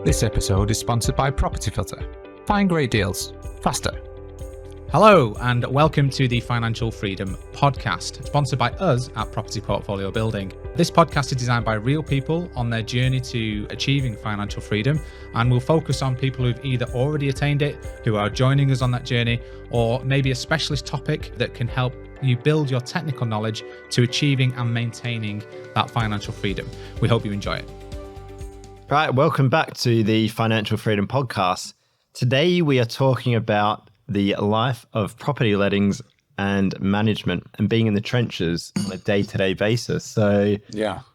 This episode is sponsored by Property Filter. Find great deals faster. Hello and welcome to the Financial Freedom Podcast, sponsored by us at Property Portfolio Building. This podcast is designed by real people on their journey to achieving financial freedom, and we'll focus on people who've either already attained it, who are joining us on that journey, or maybe a specialist topic that can help you build your technical knowledge to achieving and maintaining that financial freedom. We hope you enjoy it. Right, welcome back to the Financial Freedom Podcast. Today we are talking about the life of property lettings and management and being in the trenches on a day-to-day basis. So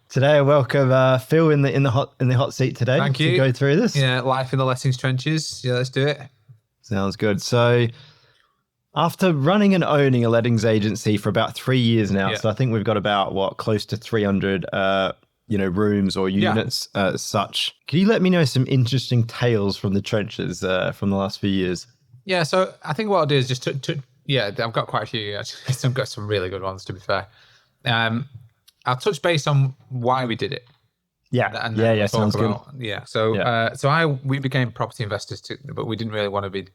today I welcome Phil in the hot seat today. Thank you. To go through this. Yeah, life in the lettings trenches. Yeah, let's do it. Sounds good. So after running and owning a lettings agency for about 3 years now, so I think we've got about close to 300 rooms or units as such. Can you let me know some interesting tales from the trenches from the last few years? Yeah, so I think what I'll do is just I've got quite a few actually. I've got some really good ones, to be fair. I'll touch base on why we did it. And then we'll sounds good. We became property investors too, but we didn't really want to be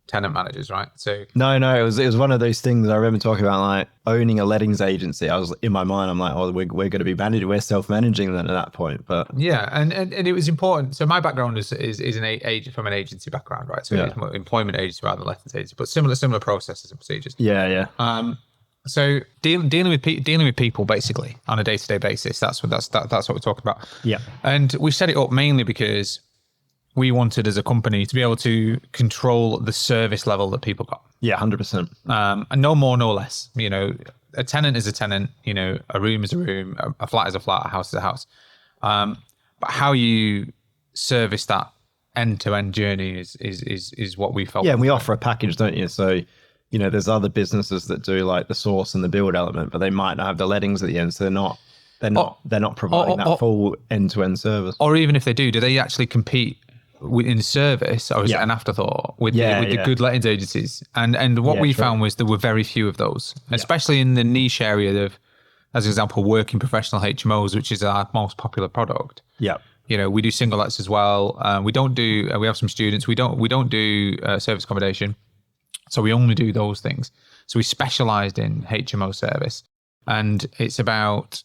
tenant managers, right? So no, it was one of those things I remember talking about, like owning a lettings agency. I was in my mind, I'm like, we're going to be managed, we're self-managing then at that point. But yeah, and it was important. So my background is from an agency background, right? So it's more employment agency rather than lettings agency, but similar processes and procedures. So dealing with people basically on a day-to-day basis. That's what we're talking about. Yeah, and we set it up mainly because we wanted as a company to be able to control the service level that people got. Yeah, 100%. And no more, no less. You know, a tenant is a tenant, a room is a room, a flat is a flat, a house is a house. But how you service that end-to-end journey is what we felt. Yeah, and we offer a package, don't you? So, there's other businesses that do like the source and the build element, but they might not have the lettings at the end. So they're not providing that full end-to-end service. Or even if they do they actually compete in service, or is it an afterthought with the good lettings agencies? And what we found was there were very few of those, especially in the niche area of, as an example, working professional HMOs, which is our most popular product. Yeah, we do single lets as well. We don't do. We have some students. We don't do service accommodation, so we only do those things. So we specialised in HMO service, and it's about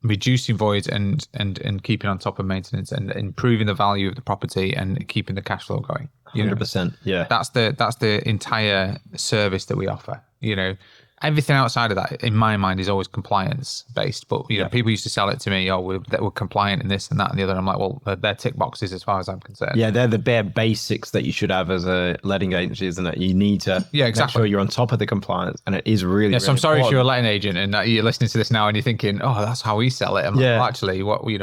reducing voids and keeping on top of maintenance and improving the value of the property and keeping the cash flow going. 100%. Yeah. That's the entire service that we offer. Everything outside of that, in my mind, is always compliance based. But people used to sell it to me, we're compliant in this and that and the other. And I'm like, well, they're tick boxes as far as I'm concerned. Yeah, they're the bare basics that you should have as a letting agency, isn't it? You need to make sure you're on top of the compliance, and it is really. So I'm sorry if you're a letting agent and you're listening to this now and you're thinking, oh, that's how we sell it. I'm like, well, actually, what we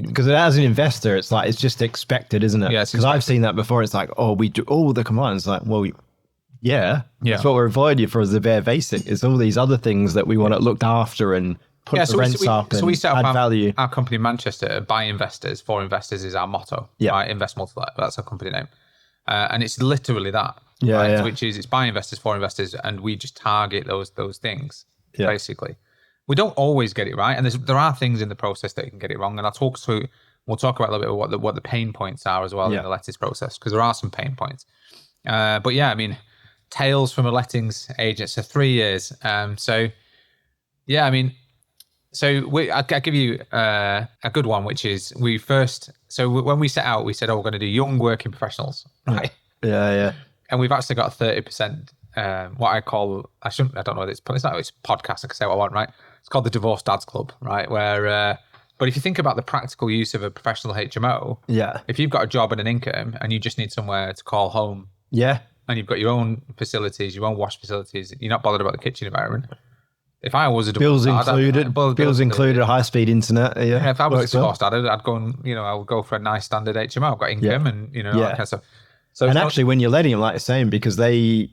because as an investor, it's like it's just expected, isn't it? Yeah, because I've seen that before. It's like, we do all the compliance. Like, well. That's what we're avoiding for as the bare basic. It's all these other things that we want it looked after and put the rents up and we set up add value. Our company in Manchester, by investors, for investors is our motto. Yeah. Right? Invest multiply. That's our company name. And it's literally that. Which is it's by investors, for investors, and we just target those things, basically. We don't always get it right. And there are things in the process that you can get it wrong. And we'll talk about a little bit what the pain points are as well in the lettings process, because there are some pain points. Tales from a lettings agent. So 3 years. I'll give you a good one, which is when we set out, we said, we're going to do young working professionals, right? Yeah. And we've actually got 30%, what I call, I don't know, it's podcast, I can say what I want, right? It's called the Divorced Dads Club, right? Where, but if you think about the practical use of a professional HMO, if you've got a job and an income and you just need somewhere to call home, and you've got your own facilities, your own wash facilities, you're not bothered about the kitchen environment. If I was a bills included, high-speed internet. Yeah, if I was a divorced dad, I'd go and I would go for a nice standard HMO. I've got income and that kind of stuff. So and actually, when you're letting them, like you're saying, because they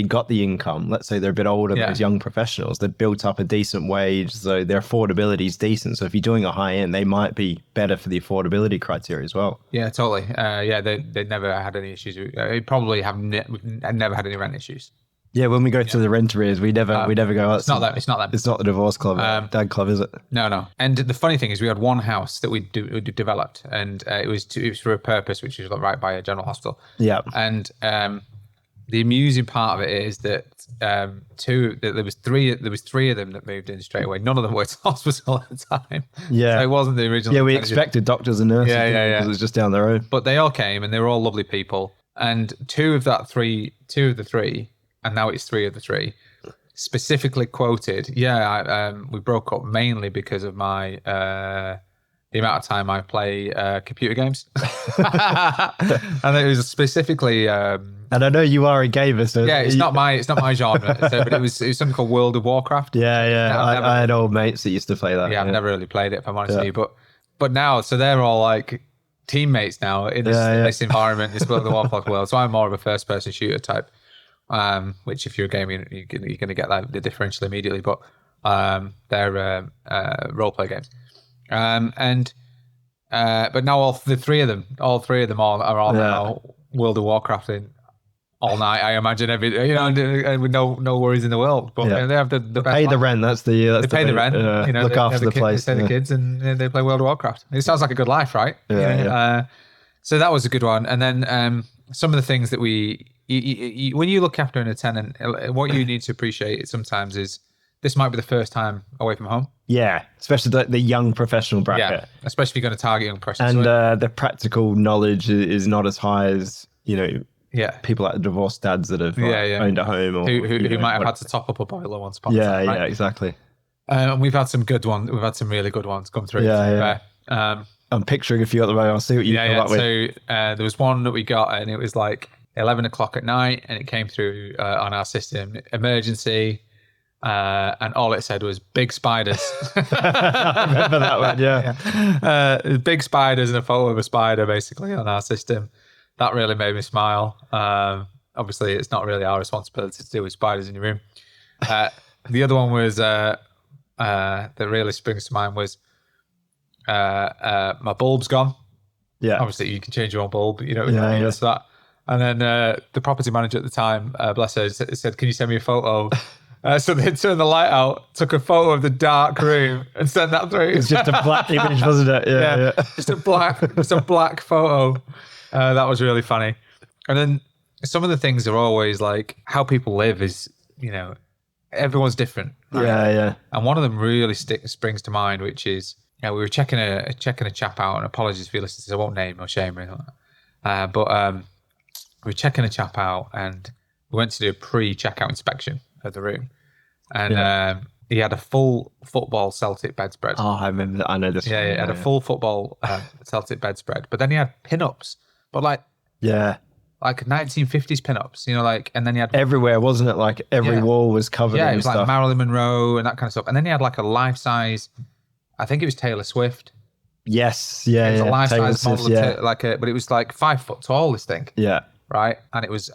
got the income. Let's say they're a bit older, those young professionals. They've built up a decent wage, so their affordability is decent. So if you're doing a high end, they might be better for the affordability criteria as well. Yeah, totally. They never had any issues. They probably have never had any rent issues. Yeah, when we go to the rent arrears, we never go out. It's not that. It's not that. It's not the divorce club, dad club, is it? No. And the funny thing is, we had one house that we developed, and it was for a purpose, which was right by a general hospital. Yeah. And the amusing part of it is that there was three of them that moved in straight away. None of them worked in hospital at the time. Yeah. So it wasn't the original. Yeah, we expected doctors and nurses. Yeah. Because it was just down the road. But they all came, and they were all lovely people. And two of the three, and now it's 3 of the 3, specifically quoted, we broke up mainly because of my the amount of time I play computer games. And it was specifically and I know you are a gamer, so it's not my genre. But it was something called World of Warcraft. I had old mates that used to play that. I've never really played it, if I'm honest with you, but now, so they're all like teammates now in this environment, this World of Warcraft world. So I'm more of a first person shooter type, which if you're a gamer, you're going to get the differential immediately, but they're role play games. But now all three of them are all now World of Warcraft in all night. I imagine with no worries in the world. But they have the best pay life. the rent. They pay the rent. Look after the place. They the kids and they play World of Warcraft. It sounds like a good life, right? So that was a good one. And then some of the things that when you look after a tenant, what you need to appreciate sometimes is this might be the first time away from home. Yeah, especially the young professional bracket. Yeah, especially if you're going to target young professionals. And the practical knowledge is not as high as, people like divorced dads that have owned a home. Or who might have had to top up a boiler once upon a time, right? Yeah, exactly. We've had some good ones. We've had some really good ones come through. I'm picturing a few at the moment. I'll see what you come up with. So there was one that we got, and it was like 11 o'clock at night, and it came through on our system, emergency. And all it said was big spiders. I remember that one, big spiders and a photo of a spider basically on our system. That really made me smile. Obviously, it's not really our responsibility to deal with spiders in your room. The other one was that really springs to mind was my bulb's gone. Yeah. Obviously, you can change your own bulb, that's that. And then the property manager at the time, bless her, said, "Can you send me a photo?" So they turned the light out, took a photo of the dark room, and sent that through. It's just a black image, wasn't it? Yeah. Just a black photo. That was really funny. And then some of the things are always like how people live is, everyone's different. Right? Yeah. And one of them really springs to mind, which is, we were checking a chap out, and apologies for your listeners, I won't name or shame or anything like that. But we were checking a chap out, and we went to do a pre-checkout inspection of the room, and he had a full football Celtic bedspread. Oh, I remember that. I know this. He had a full football Celtic bedspread, but then he had pin-ups, but like 1950s pin-ups, and then he had everywhere, wasn't it? Like every wall was covered. Yeah, in it was stuff. like Marilyn Monroe and that kind of stuff, and then he had like a life-size, I think it was Taylor Swift. Yes, it was a life-size model, but it was like 5 foot tall. This thing. Yeah. Right, and it was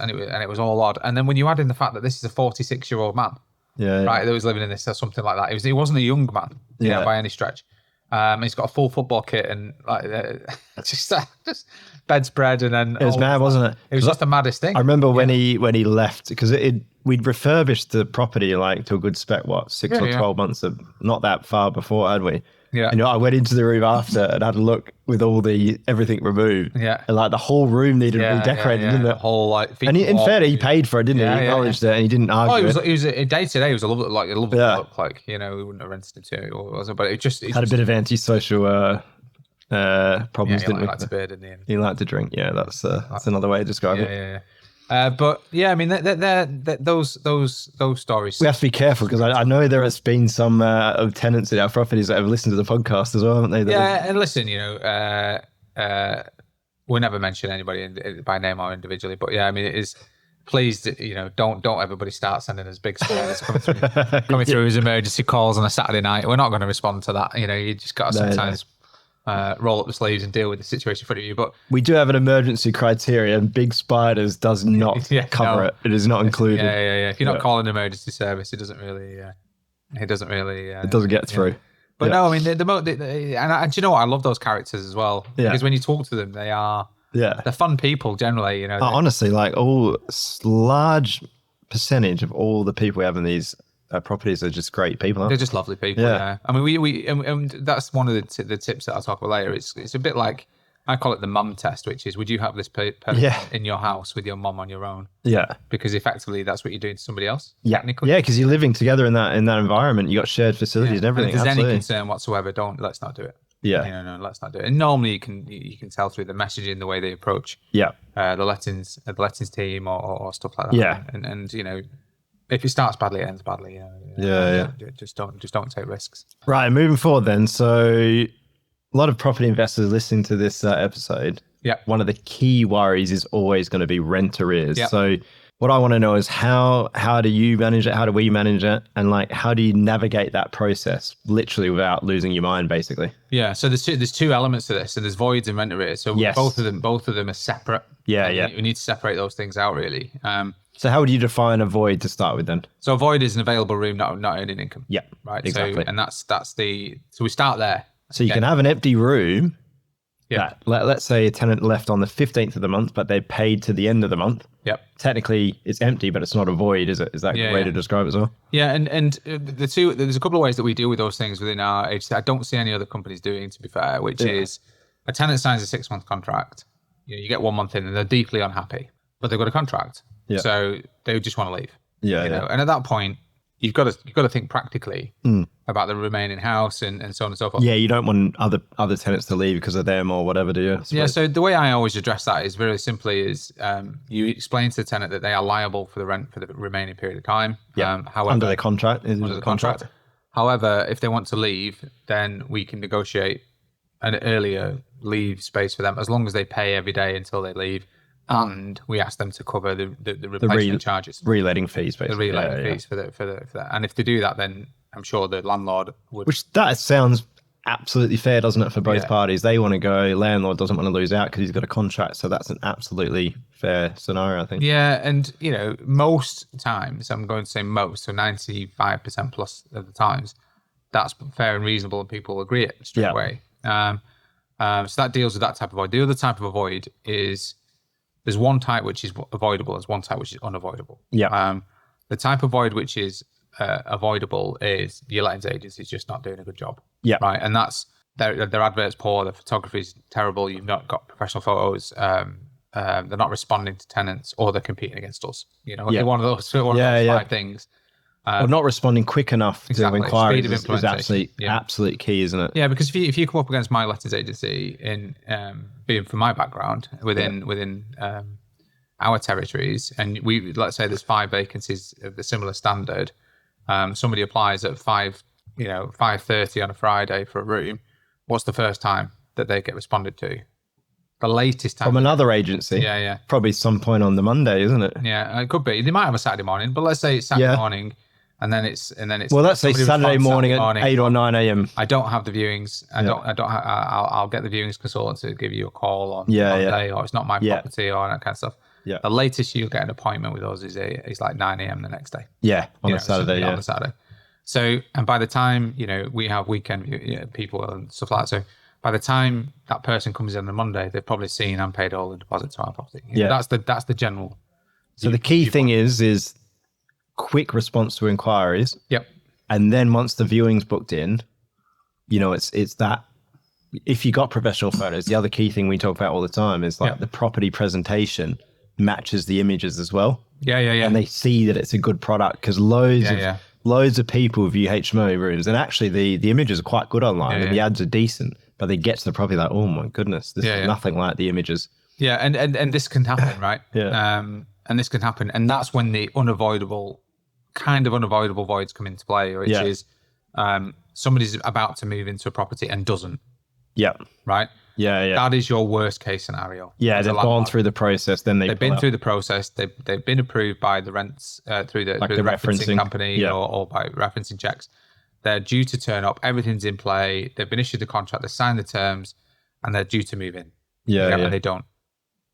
all odd. And then when you add in the fact that this is a 46-year-old man, right, that was living in this or something like that. He wasn't a young man, by any stretch. He's got a full football kit and like just bedspread, and then it was mad, wasn't it? It was just the maddest thing. I remember when he left, because we'd refurbished the property like to a good spec. 6 or 12 months of not that far before, had we? Yeah. I went into the room after and had a look with all everything removed. Yeah. And like the whole room needed redecorated, didn't it? The whole and in fairness, he paid for it, didn't he? He acknowledged it and he didn't argue. He was a day to day. It was a lovely look. Like, we wouldn't have rented it to it or wasn't, but it had a bit of antisocial problems, didn't he? He liked a beer, didn't he? He liked to drink. Yeah, that's another way to describe it. Yeah. But I mean, those stories. We have to be careful because I know there has been some of tenants in our properties that have listened to the podcast as well, haven't they? And listen, we'll never mention anybody by name or individually, but I mean, it is. Please, don't everybody start sending us big spoilers coming through as emergency calls on a Saturday night. We're not going to respond to that. You just got to sometimes. Roll up the sleeves and deal with the situation in front of you. But we do have an emergency criteria, and big spiders does not cover it. It is not included. Yeah. If you're not calling an emergency service, it doesn't really. It doesn't get through. But no, I mean, and do you know what? I love those characters as well. Yeah. Because when you talk to them, they're fun people generally. Honestly, like all large percentage of all the people we have in these properties are just great people. They're just lovely people. Yeah. I mean, and that's one of the tips that I'll talk about later. It's a bit like, I call it the mum test, which is, would you have this person in your house with your mum on your own? Yeah. Because effectively that's what you're doing to somebody else. Yeah. Technically. Yeah, because you're living together in that environment. You got shared facilities and everything. And if there's any concern whatsoever, let's not do it. Yeah. No, let's not do it. And normally you can tell through the messaging, the way they approach the lettings team or stuff like that. Yeah. And you know, if it starts badly, it ends badly. Just don't take risks. Right. Moving forward then. So a lot of property investors listening to this episode, one of the key worries is always going to be rent arrears. So what I want to know is how do you manage it? How do we manage it? And like, how do you navigate that process literally without losing your mind, basically? Yeah. So there's two elements to this. So there's voids and rent arrears. So both of them are separate. We need to separate those things out, really. So how would you define a void to start with then? So a void is an available room not earning income. Yeah. Right. Exactly. So, and so we start there. So you can have an empty room that, let's say a tenant left on the 15th of the month, but they paid to the end of the month. Yep. Technically it's empty, but it's not a void, is it? Is that a way to describe it as well? Yeah. And there's a couple of ways that we deal with those things within our agency. I don't see any other companies doing, to be fair, which is a tenant signs a 6-month contract. You get 1 month in and they're deeply unhappy, but they've got a contract. Yeah. So they just want to leave. Yeah. You know? And at that point, you've got to think practically about the remaining house and so on and so forth. Yeah, you don't want other tenants to leave because of them or whatever, do you? Yeah, so the way I always address that is very simply is you explain to the tenant that they are liable for the rent for the remaining period of time. Yeah, under their contract. Under the contract. However, if they want to leave, then we can negotiate an earlier leave space for them as long as they pay every day until they leave. And we ask them to cover the replacement charges, reletting fees, basically. The reletting fees for that. And if they do that, then I'm sure the landlord would. Which that sounds absolutely fair, doesn't it, for both parties? They want to go. Landlord doesn't want to lose out because he's got a contract. So that's an absolutely fair scenario, I think. Yeah, and you know, most times I'm going to say most, so 95% plus of the times, that's fair and reasonable, and people agree it straight away. So that deals with that type of void. The other type of a void is. There's one type which is avoidable, there's one type which is unavoidable. Yeah. The type of void which is avoidable is your lettings agency is just not doing a good job. Yeah. Right. And that's their adverts poor, the photography is terrible, you've not got professional photos, they're not responding to tenants, or they're competing against us. You know, one of those 5 things. Or not responding quick enough to inquiries is absolute key, isn't it? Yeah, because if you come up against my lettings agency in being from my background within our territories, and let's say there's 5 vacancies of the similar standard, somebody applies at 5:30 on a Friday for a room. What's the first time that they get responded to? The latest time from another agency. Yeah. Probably some point on the Monday, isn't it? Yeah, it could be. They might have a Saturday morning, but let's say it's Saturday morning. And then it's well, let's say Saturday morning at 8 or 9 a.m. I don't have the viewings. I'll get the viewings consultant to give you a call on Monday, or it's not my property, or that kind of stuff. Yeah. The latest you'll get an appointment with us is like 9 a.m. the next day. Yeah, on a Saturday. On a Saturday. So, and by the time we have weekend people and stuff like that. So by the time that person comes in on Monday, they've probably seen and paid all the deposits to our property. That's the general. So the key thing is quick response to inquiries. Yep. And then once the viewing's booked in, it's that if you got professional photos, the other key thing we talk about all the time is like the property presentation matches the images as well. Yeah. And they see that it's a good product because loads of people view HMO rooms, and actually the images are quite good online and the ads are decent, but they get to the property like, oh my goodness, this is nothing like the images. Yeah, and this can happen, right? And this can happen, and that's when the unavoidable voids come into play, which is somebody's about to move into a property and doesn't. Yeah. Right? Yeah. That is your worst case scenario. Yeah, they've gone through the process, then they've been through the process, they've been approved by the rents through the referencing company or by referencing checks. They're due to turn up, everything's in play, they've been issued the contract, they signed the terms, and they're due to move in. And they don't.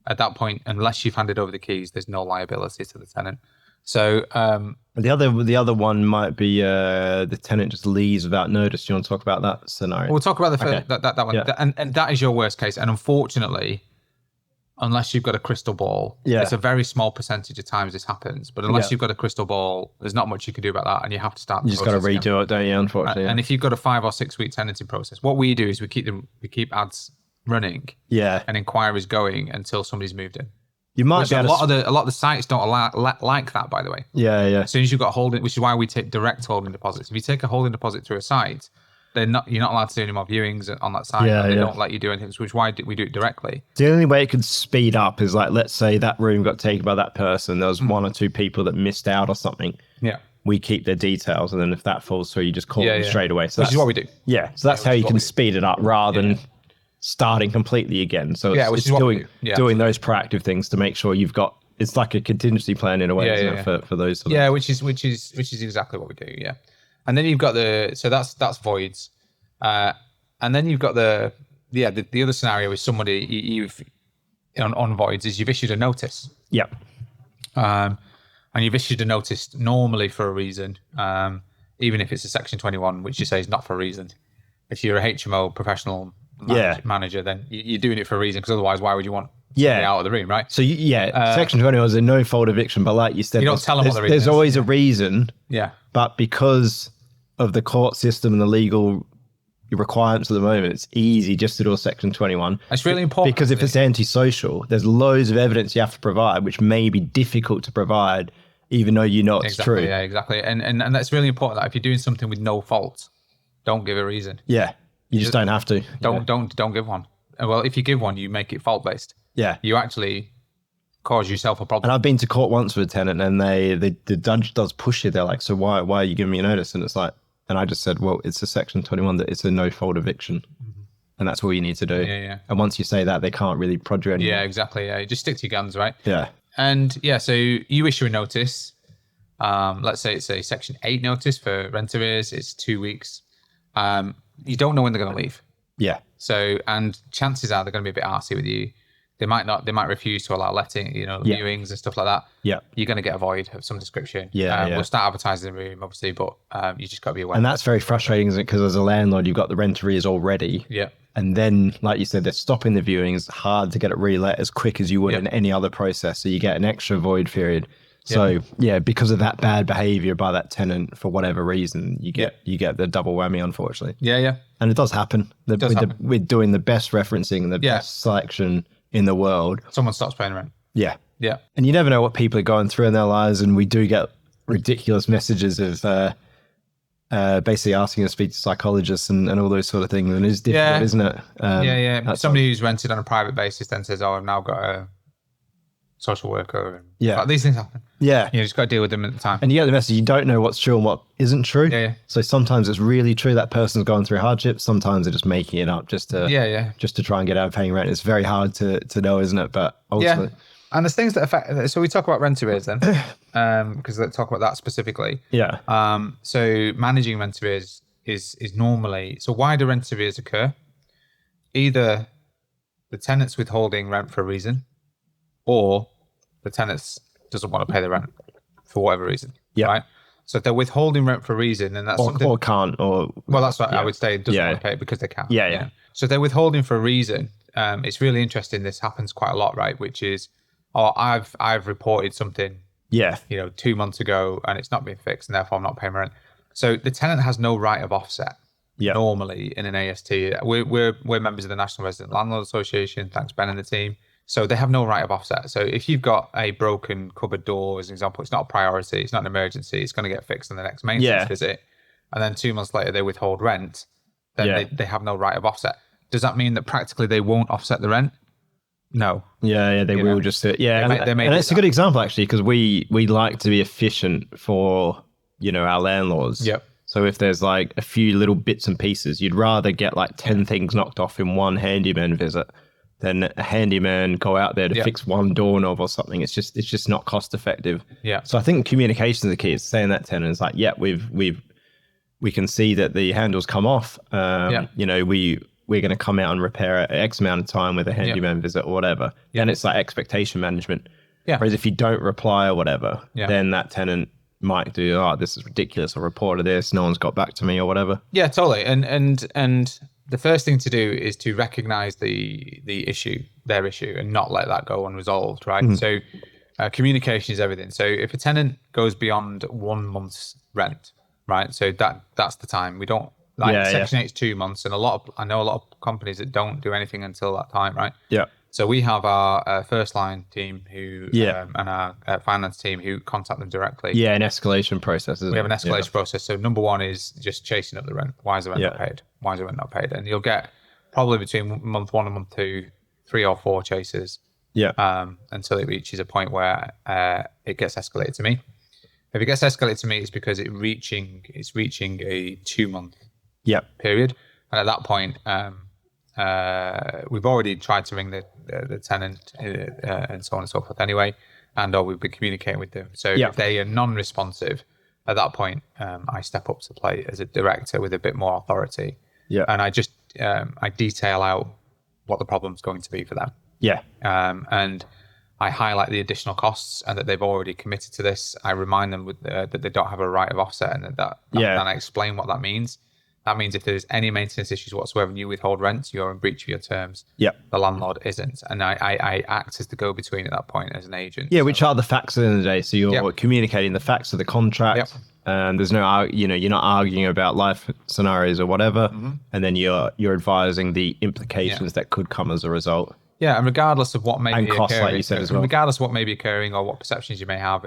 At that point, unless you've handed over the keys, there's no liability to the tenant. So the other one might be the tenant just leaves without notice. Do you want to talk about that scenario? We'll talk about that one, and that is your worst case. And unfortunately, unless you've got a crystal ball. Yeah. It's a very small percentage of times this happens, but unless you've got a crystal ball, there's not much you can do about that, and you have to start. You just got to redo it, don't you? Unfortunately. And if you've got a 5 or 6 week tenanting process, what we do is we keep ads running, and inquiries going until somebody's moved in. You might be a lot of the sites don't like that, by the way. Yeah. As soon as you've got holding, which is why we take direct holding deposits. If you take a holding deposit through a site, you're not allowed to do any more viewings on that site. They don't let you do anything, which is why we do it directly. The only way it could speed up is like, let's say that room got taken by that person. There was 1 or 2 people that missed out or something. Yeah. We keep their details, and then if that falls through, you just call them straight away. So which is what we do. Yeah. So that's how you can speed it up rather than starting completely again. So it's doing those proactive things to make sure you've got. It's like a contingency plan in a way, isn't it, for those. Which is exactly what we do. Yeah, and then you've got that's voids, and then you've got the other scenario is somebody you've on voids is you've issued a notice. Yep. And you've issued a notice normally for a reason, even if it's a Section 21, which you say is not for a reason. If you're a HMO professional manager, then you're doing it for a reason, because otherwise, why would you want out of the room, right? So Section 21 is a no fault eviction, but like you said, you don't tell them what the reason there's always a reason. Yeah. But because of the court system and the legal requirements at the moment, it's easy just to do a Section 21. It's really important. Because if it's antisocial, there's loads of evidence you have to provide, which may be difficult to provide, even though you know it's true. Yeah, exactly. And that's really important, that if you're doing something with no fault, don't give a reason. Yeah. You just don't have to. Don't give one. Well, if you give one, you make it fault-based. Yeah. You actually cause yourself a problem. And I've been to court once with a tenant, and the judge does push you. They're like, so why are you giving me a notice? And it's like, and I just said, well, it's a Section 21 that it's a no fault eviction. Mm-hmm. And that's all you need to do. Yeah. And once you say that, they can't really prod you anymore. Yeah, exactly. Yeah. Just stick to your guns, right? Yeah. And so you issue a notice. Let's say it's a Section 8 notice for rent arrears. It's 2 weeks. You don't know when they're going to leave. Yeah. So, and chances are they're going to be a bit arsy with you. They might refuse to allow letting, viewings and stuff like that. Yeah. You're going to get a void of some description. Yeah. We'll start advertising the room, obviously, but you just got to be aware. And that's very frustrating, isn't it? Because as a landlord, you've got the rent arrears already. Yeah. And then, like you said, they're stopping the viewings. Hard to get it relet as quick as you would in any other process. So you get an extra void period. So because of that bad behavior by that tenant, for whatever reason, you get the double whammy, unfortunately. Yeah. And it does happen. We're doing the best referencing and the best selection in the world. Someone stops paying rent. Yeah. Yeah. And you never know what people are going through in their lives. And we do get ridiculous messages of basically asking us to speak to psychologists and all those sort of things. And it's difficult, isn't it? Somebody who's rented on a private basis then says, I've now got a social worker. And these things happen. Yeah. You just got to deal with them at the time. And you get the message, you don't know what's true and what isn't true. Yeah. So sometimes it's really true that person's going through hardship. Sometimes they're just making it up just to just to try and get out of paying rent. It's very hard to know, isn't it? But ultimately. Yeah. And there's things that affect. So we talk about rent arrears then, because let's talk about that specifically. Yeah. So managing rent arrears is normally, so why do rent arrears occur? Either the tenant's withholding rent for a reason, or the tenant doesn't want to pay the rent for whatever reason. Yeah. Right. So if they're withholding rent for a reason, and that's something, or can't, or that's what I would say. Doesn't want to pay it because they can't. Yeah. So if they're withholding for a reason. It's really interesting. This happens quite a lot, right? Which is, I've reported something. 2 months ago, and it's not been fixed, and therefore I'm not paying rent. So the tenant has no right of offset. Normally in an AST, we're members of the National Resident Landlord Association. Thanks, Ben and the team. So they have no right of offset. So if you've got a broken cupboard door, as an example, it's not a priority, it's not an emergency, it's going to get fixed on the next maintenance visit. And then 2 months later, they withhold rent, then they have no right of offset. Does that mean that practically they won't offset the rent? No. Yeah, they will just do it. Yeah, and it's a good example, actually, because we like to be efficient for, our landlords. Yep. So if there's like a few little bits and pieces, you'd rather get like 10 things knocked off in one handyman visit than a handyman go out there to fix one doorknob or something. It's just not cost effective. Yeah. So I think communication is the key. It's saying that tenant is like, we can see that the handles come off. We're going to come out and repair it X amount of time with a handyman visit or whatever. And it's like expectation management. Yeah. Whereas if you don't reply or whatever, then that tenant might do, this is ridiculous. I reported this. No one's got back to me or whatever. Yeah, totally. And the first thing to do is to recognize the issue. their issue and not let that go unresolved, right? So communication is everything. So if a tenant goes beyond 1 month's rent, right? So that's the time. We don't Section 8 is 2 months, and I know a lot of companies that don't do anything until that time, right? Yeah. So we have our first line team who and our finance team who contact them directly. Yeah, an escalation process. We have an escalation process. So number one is just chasing up the rent. Why is the rent not paid? Why is the rent not paid? And you'll get probably between month 1 and month 2, 3 or 4 chases. Yeah. Until it reaches a point where it gets escalated to me. If it gets escalated to me, it's because it's reaching a 2-month period, and at that point, we've already tried to ring the tenant and so on and so forth anyway, or we've been communicating with them. So if they are non-responsive, at that point, I step up to the plate as a director with a bit more authority. Yeah, and I just I detail out what the problem's going to be for them. Yeah, and I highlight the additional costs and that they've already committed to this. I remind them that they don't have a right of offset, and and I explain what that means. That means if there's any maintenance issues whatsoever and you withhold rent, you're in breach of your terms. Yeah. The landlord isn't. And I act as the go-between at that point as an agent. Yeah, which are the facts at the end of the day. So you're communicating the facts of the contract. Yep. And there's no, you're not arguing about life scenarios or whatever. Mm-hmm. And then you're advising the implications that could come as a result. Yeah, and regardless of what may be costs, occurring, like you said as well. Regardless of what may be occurring or what perceptions you may have,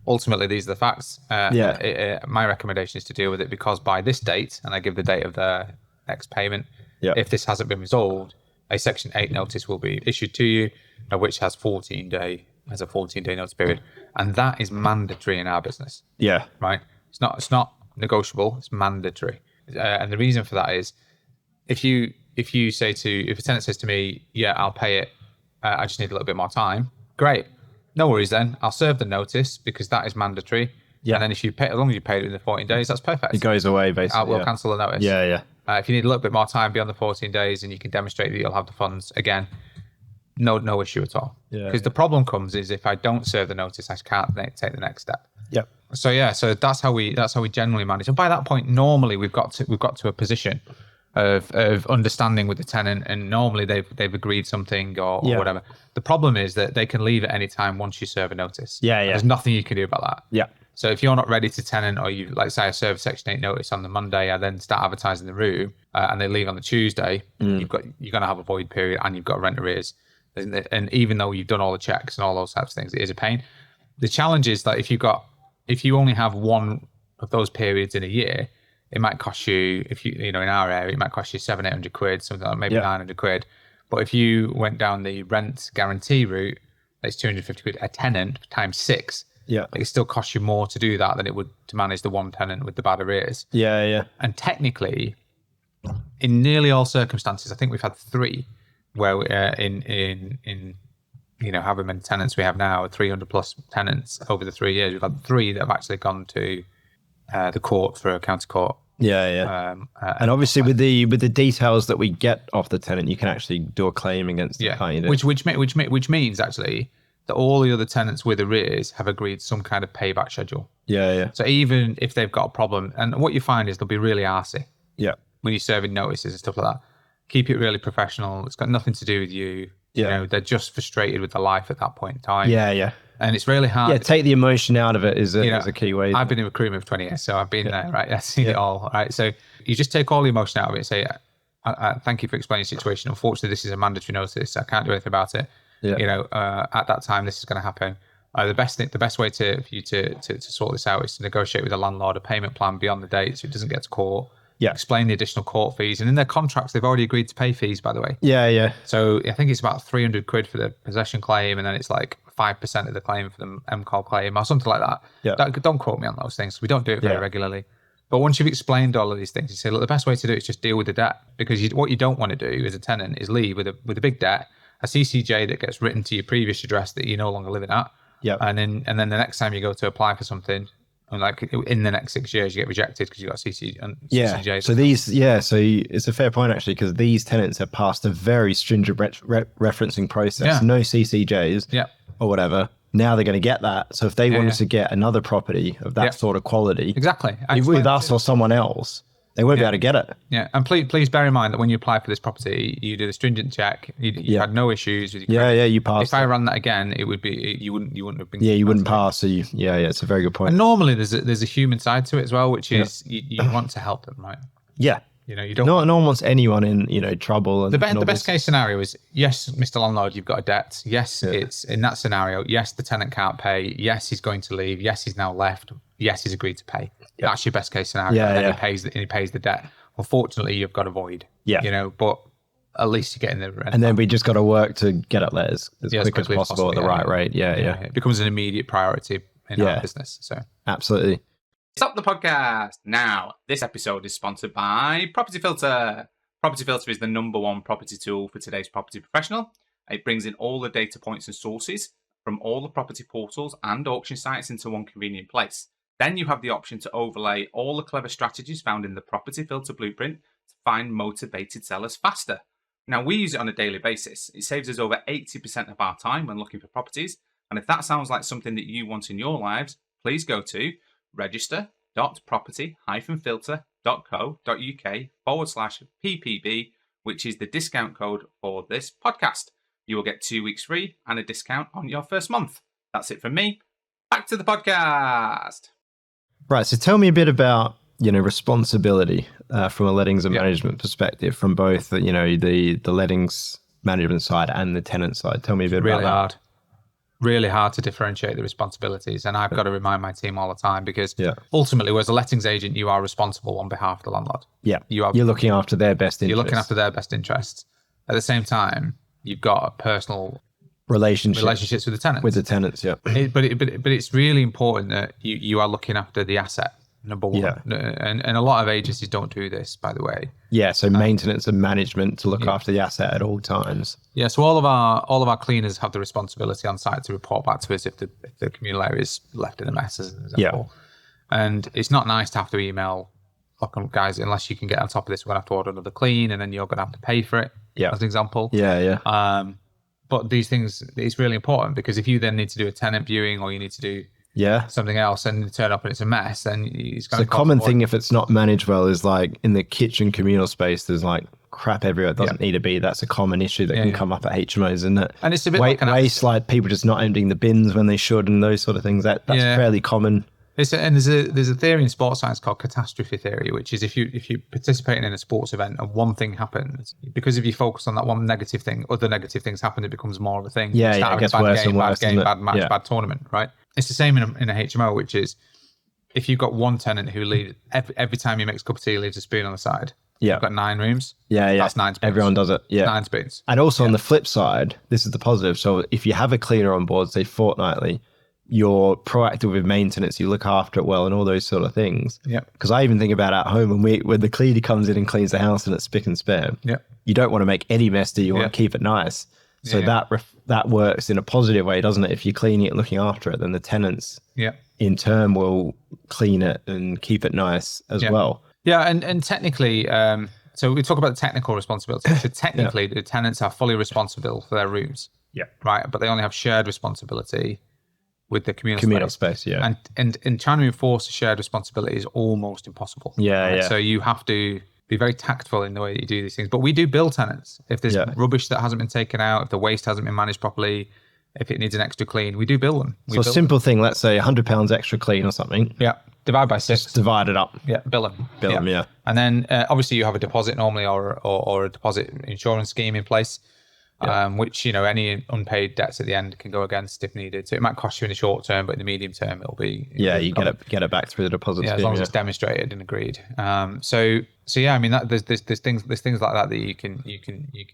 ultimately these are the facts. My recommendation is to deal with it because by this date, and I give the date of the next payment, if this hasn't been resolved, a Section 8 notice will be issued to you, which has a 14-day notice period, and that is mandatory in our business. Yeah, right. It's not negotiable. It's mandatory, and the reason for that is if a tenant says to me, "Yeah, I'll pay it. I just need a little bit more time." Great. No worries then. I'll serve the notice because that is mandatory. Yeah. And then if you pay, as long as you pay it within the 14 days, that's perfect. It goes away basically. I will cancel the notice. Yeah. If you need a little bit more time beyond the 14 days and you can demonstrate that you'll have the funds, again, no issue at all. Yeah. Because the problem comes is if I don't serve the notice, I can't take the next step. Yep. So that's how we generally manage. And by that point, normally we've got to a position of understanding with the tenant, and normally they've agreed something or whatever. The problem is that they can leave at any time once you serve a notice. Yeah. There's nothing you can do about that. Yeah. So if you're not ready to tenant, or you, like say I serve Section 8 notice on the Monday, I then start advertising the room, and they leave on the Tuesday, you're going to have a void period and you've got rent arrears. And even though you've done all the checks and all those types of things, it is a pain. The challenge is that if you only have one of those periods in a year, it might cost you, in our area, it might cost you 700-800 quid, something like maybe 900 quid. But if you went down the rent guarantee route, it's 250 quid a tenant times 6. Yeah. It still costs you more to do that than it would to manage the one tenant with the bad arrears. Yeah. And technically, in nearly all circumstances, I think we've had 3 where in however many tenants we have now, 300 plus tenants over the 3 years, we've had 3 that have actually gone to the court for a county court. Yeah. And obviously with the details that we get off the tenant, you can actually do a claim against the client. Which means actually that all the other tenants with arrears have agreed some kind of payback schedule. Yeah. So even if they've got a problem, and what you find is they'll be really arsey. Yeah. When you're serving notices and stuff like that, keep it really professional. It's got nothing to do with you. Yeah. They're just frustrated with their life at that point in time. Yeah. And it's really hard. Yeah, take the emotion out of it is a key way. I've been in recruitment for 20 years, so I've been there, right? I've seen it all, right? So you just take all the emotion out of it and say, thank you for explaining the situation. Unfortunately, this is a mandatory notice. I can't do anything about it. Yeah. At that time, this is going to happen. The best way for you to sort this out is to negotiate with the landlord a payment plan beyond the date so it doesn't get to court. Yeah. Explain the additional court fees. And in their contracts, they've already agreed to pay fees, by the way. Yeah. So I think it's about 300 quid for the possession claim, and then it's like 5% of the claim for the MCOL claim or something like that. Yeah. Don't quote me on those things. We don't do it very regularly. But once you've explained all of these things, you say, look, the best way to do it is just deal with the debt. Because what you don't want to do as a tenant is leave with a big debt, a CCJ that gets written to your previous address that you're no longer living at. Yeah. And then the next time you go to apply for something, and like in the next 6 years, you get rejected because you got CCJ. So it's a fair point actually, because these tenants have passed a very stringent referencing process. Yeah. No CCJs or whatever. Now they're going to get that. So if they wanted to get another property of that sort of quality, exactly, with us or someone else, They won't be able to get it. Yeah, and please bear in mind that when you apply for this property, you do the stringent check. You had no issues with your credit. You passed. If I ran that again, it would be you wouldn't have been. Yeah, you wouldn't pass. So it's a very good point. And normally there's a human side to it as well, which is you want to help them, right? Yeah. You don't. No one wants anyone in trouble. And the best case scenario is, yes, Mr. Landlord, you've got a debt. Yes, it's in that scenario. Yes, the tenant can't pay. Yes, he's going to leave. Yes, he's now left. Yes, he's agreed to pay. Yep. That's your best case scenario. And then he pays the debt. Unfortunately, you've got a void. Yeah. But at least you're getting the rent. And then we just got to work to get it let as quick as possible at the right rate. Yeah. It becomes an immediate priority in our business. So absolutely. Stop the podcast now. This episode is sponsored by Property Filter. Property Filter is the #1 property tool for today's property professional. It brings in all the data points and sources from all the property portals and auction sites into one convenient place. Then you have the option to overlay all the clever strategies found in the Property Filter blueprint to find motivated sellers faster. Now, we use it on a daily basis. It saves us over 80% of our time when looking for properties. And if that sounds like something that you want in your lives, please go to register.property-filter.co.uk/PPB, which is the discount code for this podcast. You will get 2 weeks free and a discount on your first month. That's it from me. Back to the podcast. Right. So tell me a bit about, responsibility from a lettings and management perspective, from both, the lettings management side and the tenant side. Tell me a bit about that. Really hard to differentiate the responsibilities. And I've got to remind my team all the time because ultimately, as a lettings agent, you are responsible on behalf of the landlord. Yeah. You're looking after their best interests. You're looking after their best interests. At the same time, you've got personal relationships with the tenants. With the tenants, yeah. But it's really important that you are looking after the asset, number one. Yeah. And a lot of agencies don't do this, by the way. Yeah, so maintenance and management to look after the asset at all times. Yeah, so all of our cleaners have the responsibility on site to report back to us if the communal area is left in a mess, as an example. Yeah. And it's not nice to have to email, look, guys, unless you can get on top of this, we're going to have to order another clean, and then you're going to have to pay for it, as an example. Yeah. But these things, it's really important because if you then need to do a tenant viewing or you need to do something else and you turn up and it's a mess, then it's going to cost. The common thing, if it's not managed well, is like in the kitchen communal space, there's like crap everywhere. It doesn't need to be. That's a common issue that can come up at HMOs, isn't it? And it's a bit waste, like people just not emptying the bins when they should and those sort of things. That's fairly common. There's a theory in sports science called catastrophe theory, which is if you're participating in a sports event and one thing happens, because if you focus on that one negative thing, other negative things happen, it becomes more of a thing. It gets worse and worse. Bad game, bad match, bad tournament, right? It's the same in a HMO, which is if you've got one tenant who leaves, every time he makes a cup of tea, he leaves a spoon on the side. Yeah. You've got 9 rooms. That's 9 spoons. Everyone does it. Yeah. 9 spoons. And also on the flip side, this is the positive. So if you have a cleaner on board, say fortnightly, you're proactive with maintenance, you look after it well and all those sort of things. Yeah. Because I even think about at home when the cleaner comes in and cleans the house and it's spick and span. Yeah. You don't want to make any mess, do you? Want to keep it nice. So that works in a positive way, doesn't it? If you're cleaning it and looking after it, then the tenants in turn will clean it and keep it nice as well. Yeah, and technically, so we talk about the technical responsibility. So technically, the tenants are fully responsible for their rooms. Yeah. Right, but they only have shared responsibility with the communal space. Yeah. And trying to enforce a shared responsibility is almost impossible. Yeah. So you have to be very tactful in the way that you do these things. But we do bill tenants. If there's rubbish that hasn't been taken out, if the waste hasn't been managed properly, if it needs an extra clean, we do bill them. So a simple thing, let's say £100 extra clean or something. Yeah. Divide by 6. Just divide it up. Yeah. Bill them. Bill them, yeah. And then obviously you have a deposit normally or a deposit insurance scheme in place. Which, any unpaid debts at the end can go against if needed. So it might cost you in the short term, but in the medium term, it'll be... you get it back through the deposit scheme. As long as it's demonstrated and agreed. So I mean, there's things like that you can